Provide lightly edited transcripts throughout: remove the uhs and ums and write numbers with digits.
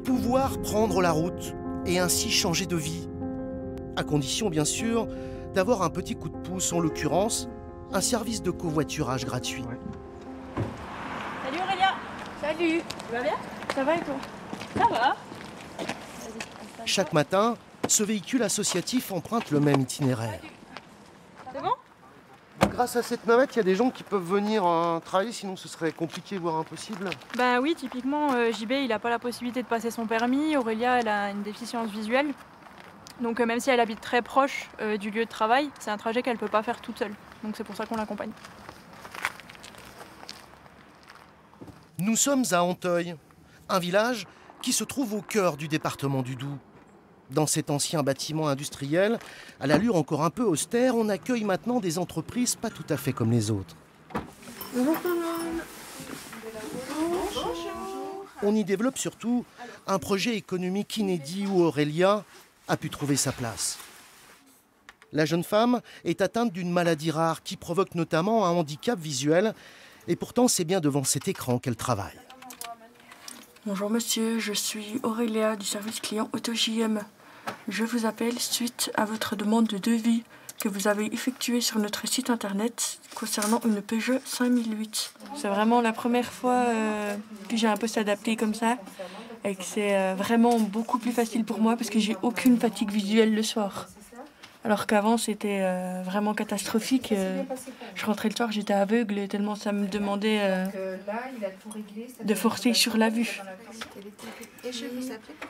pouvoir prendre la route et ainsi changer de vie. À condition, bien sûr, d'avoir un petit coup de pouce, en l'occurrence, un service de covoiturage gratuit. Salut Aurélia. Salut. Tu vas bien? Ça va et toi? Ça va. Chaque matin, ce véhicule associatif emprunte le même itinéraire. C'est bon? Grâce à cette navette, il y a des gens qui peuvent venir travailler, sinon ce serait compliqué, voire impossible. Bah oui, typiquement, JB, il n'a pas la possibilité de passer son permis. Aurélia, elle a une déficience visuelle. Donc même si elle habite très proche du lieu de travail, c'est un trajet qu'elle ne peut pas faire toute seule. Donc c'est pour ça qu'on l'accompagne. Nous sommes à Anteuil, un village qui se trouve au cœur du département du Doubs. Dans cet ancien bâtiment industriel, à l'allure encore un peu austère, on accueille maintenant des entreprises pas tout à fait comme les autres. On y développe surtout un projet économique inédit où Aurélia a pu trouver sa place. La jeune femme est atteinte d'une maladie rare qui provoque notamment un handicap visuel, et pourtant c'est bien devant cet écran qu'elle travaille. Bonjour monsieur, je suis Aurélia du service client AutoJM. Je vous appelle suite à votre demande de devis que vous avez effectuée sur notre site internet concernant une Peugeot 5008. C'est vraiment la première fois que j'ai un poste adapté comme ça et que c'est vraiment beaucoup plus facile pour moi parce que j'ai aucune fatigue visuelle le soir. Alors qu'avant c'était vraiment catastrophique. Je rentrais le soir, j'étais aveugle tellement ça me demandait de forcer sur la vue.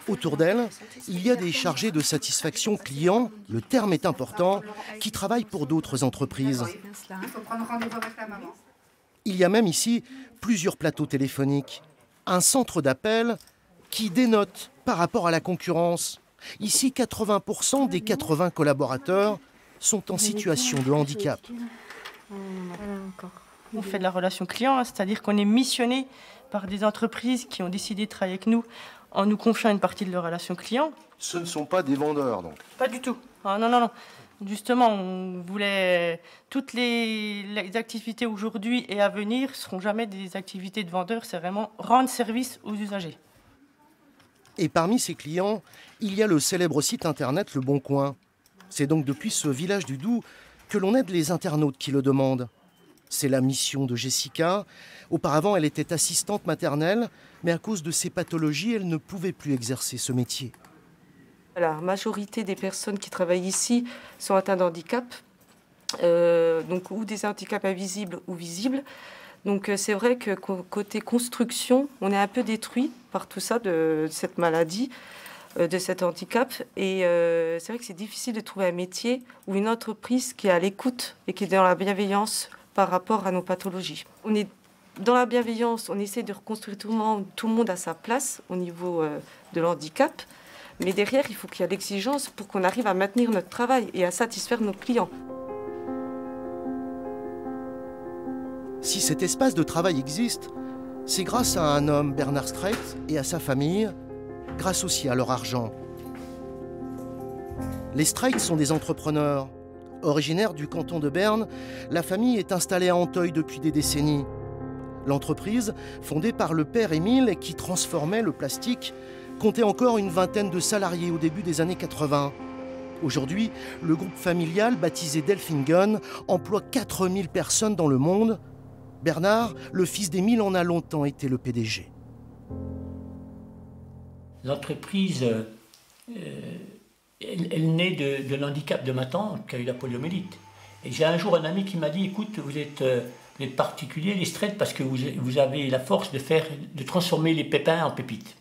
Autour d'elle, il y a des chargés de satisfaction clients, le terme est important, qui travaillent pour d'autres entreprises. Il y a même ici plusieurs plateaux téléphoniques, un centre d'appel qui dénote par rapport à la concurrence. Ici, 80% des 80 collaborateurs sont en situation de handicap. On fait de la relation client, c'est-à-dire qu'on est missionné par des entreprises qui ont décidé de travailler avec nous en nous confiant une partie de leur relation client. Ce ne sont pas des vendeurs, donc? Pas du tout. Ah, non, non, non. Justement, on voulait... Toutes les activités aujourd'hui et à venir ne seront jamais des activités de vendeurs, c'est vraiment rendre service aux usagers. Et parmi ces clients, il y a le célèbre site internet Le Bon Coin. C'est donc depuis ce village du Doubs que l'on aide les internautes qui le demandent. C'est la mission de Jessica. Auparavant, elle était assistante maternelle, mais à cause de ses pathologies, elle ne pouvait plus exercer ce métier. La majorité des personnes qui travaillent ici sont atteintes de handicap, donc ou des handicaps invisibles ou visibles. Donc c'est vrai que côté construction, on est un peu détruit par tout ça, de cette maladie, de cet handicap. Et c'est vrai que c'est difficile de trouver un métier ou une entreprise qui est à l'écoute et qui est dans la bienveillance par rapport à nos pathologies. On est dans la bienveillance, on essaie de reconstruire tout le monde à sa place au niveau de l'handicap. Mais derrière, il faut qu'il y ait l'exigence pour qu'on arrive à maintenir notre travail et à satisfaire nos clients. Si cet espace de travail existe, c'est grâce à un homme, Bernard Streit, et à sa famille, grâce aussi à leur argent. Les Streit sont des entrepreneurs. Originaire du canton de Berne, la famille est installée à Anteuil depuis des décennies. L'entreprise, fondée par le père Émile qui transformait le plastique, comptait encore une vingtaine de salariés au début des années 80. Aujourd'hui, le groupe familial, baptisé Delfingen, emploie 4000 personnes dans le monde. Bernard, le fils d'Émile, en a longtemps été le PDG. L'entreprise, elle naît de l'handicap de ma tante qui a eu la poliomyélite. Et j'ai un jour un ami qui m'a dit, écoute, vous êtes particulier, les Streit, parce que vous avez la force de transformer les pépins en pépites.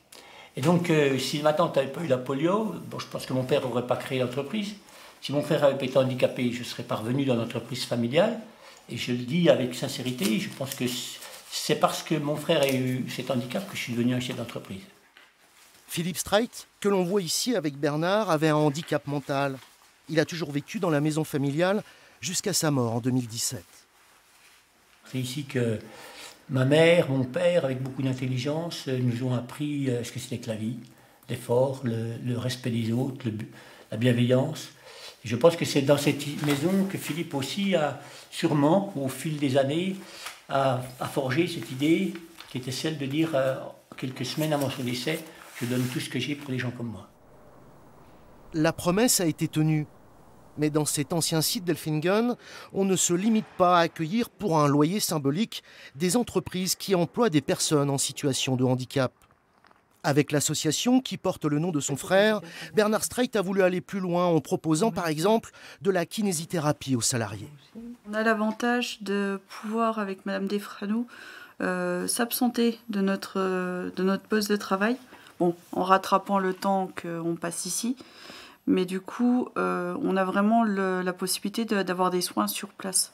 Et donc, si ma tante n'avait pas eu la polio, bon, je pense que mon père n'aurait pas créé l'entreprise. Si mon frère avait été handicapé, je serais parvenu dans l'entreprise familiale. Et je le dis avec sincérité, je pense que c'est parce que mon frère a eu cet handicap que je suis devenu un chef d'entreprise. Philippe Streit, que l'on voit ici avec Bernard, avait un handicap mental. Il a toujours vécu dans la maison familiale jusqu'à sa mort en 2017. C'est ici que ma mère, mon père, avec beaucoup d'intelligence, nous ont appris ce que c'était que la vie, l'effort, le respect des autres, la bienveillance. Et je pense que c'est dans cette maison que Philippe aussi a sûrement, au fil des années, a forgé cette idée qui était celle de dire, quelques semaines avant son décès, je donne tout ce que j'ai pour les gens comme moi. La promesse a été tenue. Mais dans cet ancien site d'Elfingen, on ne se limite pas à accueillir pour un loyer symbolique des entreprises qui emploient des personnes en situation de handicap. Avec l'association qui porte le nom de son frère, Bernard Streit a voulu aller plus loin en proposant par exemple de la kinésithérapie aux salariés. On a l'avantage de pouvoir, avec Madame Desfranou, s'absenter de notre poste de travail, bon, en rattrapant le temps qu'on passe ici. Mais du coup, on a vraiment la possibilité d'avoir des soins sur place.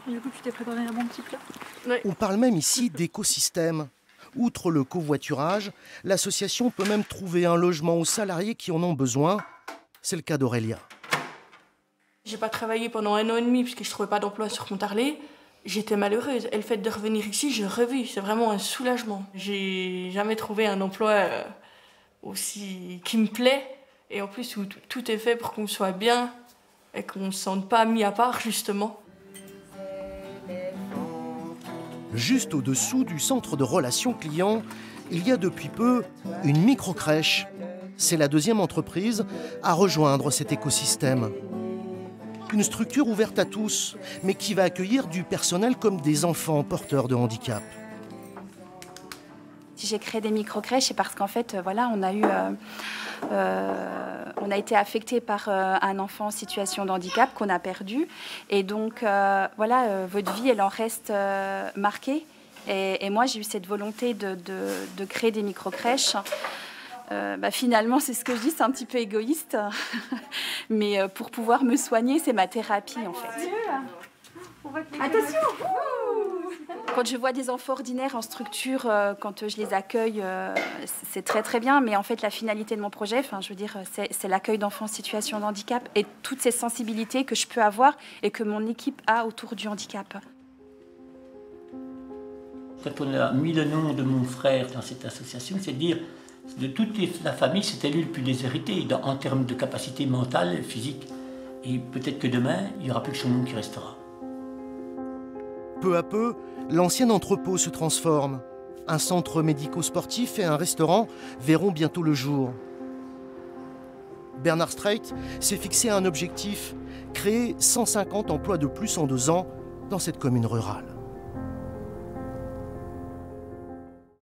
Et du coup, tu t'es préparé un bon petit plat? Ouais. On parle même ici d'écosystème. Outre le covoiturage, l'association peut même trouver un logement aux salariés qui en ont besoin. C'est le cas d'Aurélia. J'ai pas travaillé pendant 1 an et demi puisque je trouvais pas d'emploi sur Pontarlier. J'étais malheureuse. Et le fait de revenir ici, je revis. C'est vraiment un soulagement. J'ai jamais trouvé un emploi aussi qui me plaît. Et en plus, où tout est fait pour qu'on soit bien et qu'on ne se sente pas mis à part, justement. Juste au-dessous du centre de relations clients, il y a depuis peu une micro-crèche. C'est la deuxième entreprise à rejoindre cet écosystème. Une structure ouverte à tous, mais qui va accueillir du personnel comme des enfants porteurs de handicap. Si j'ai créé des micro-crèches, c'est parce qu'en fait, voilà, on a été affecté par un enfant en situation de handicap qu'on a perdu. Et donc, voilà, votre vie, elle en reste marquée. Et moi, j'ai eu cette volonté de créer des micro-crèches. Finalement, c'est ce que je dis, c'est un petit peu égoïste. Mais pour pouvoir me soigner, c'est ma thérapie, en fait. Attention! Quand je vois des enfants ordinaires en structure, quand je les accueille, c'est très très bien. Mais en fait, la finalité de mon projet, je veux dire, c'est l'accueil d'enfants en situation de handicap et toutes ces sensibilités que je peux avoir et que mon équipe a autour du handicap. Quand on a mis le nom de mon frère dans cette association, c'est de dire de toute la famille, c'était lui le plus déshérité en termes de capacité mentale, physique. Et peut-être que demain, il n'y aura plus que son nom qui restera. Peu à peu, l'ancien entrepôt se transforme. Un centre médico-sportif et un restaurant verront bientôt le jour. Bernard Streit s'est fixé un objectif, créer 150 emplois de plus en 2 ans dans cette commune rurale.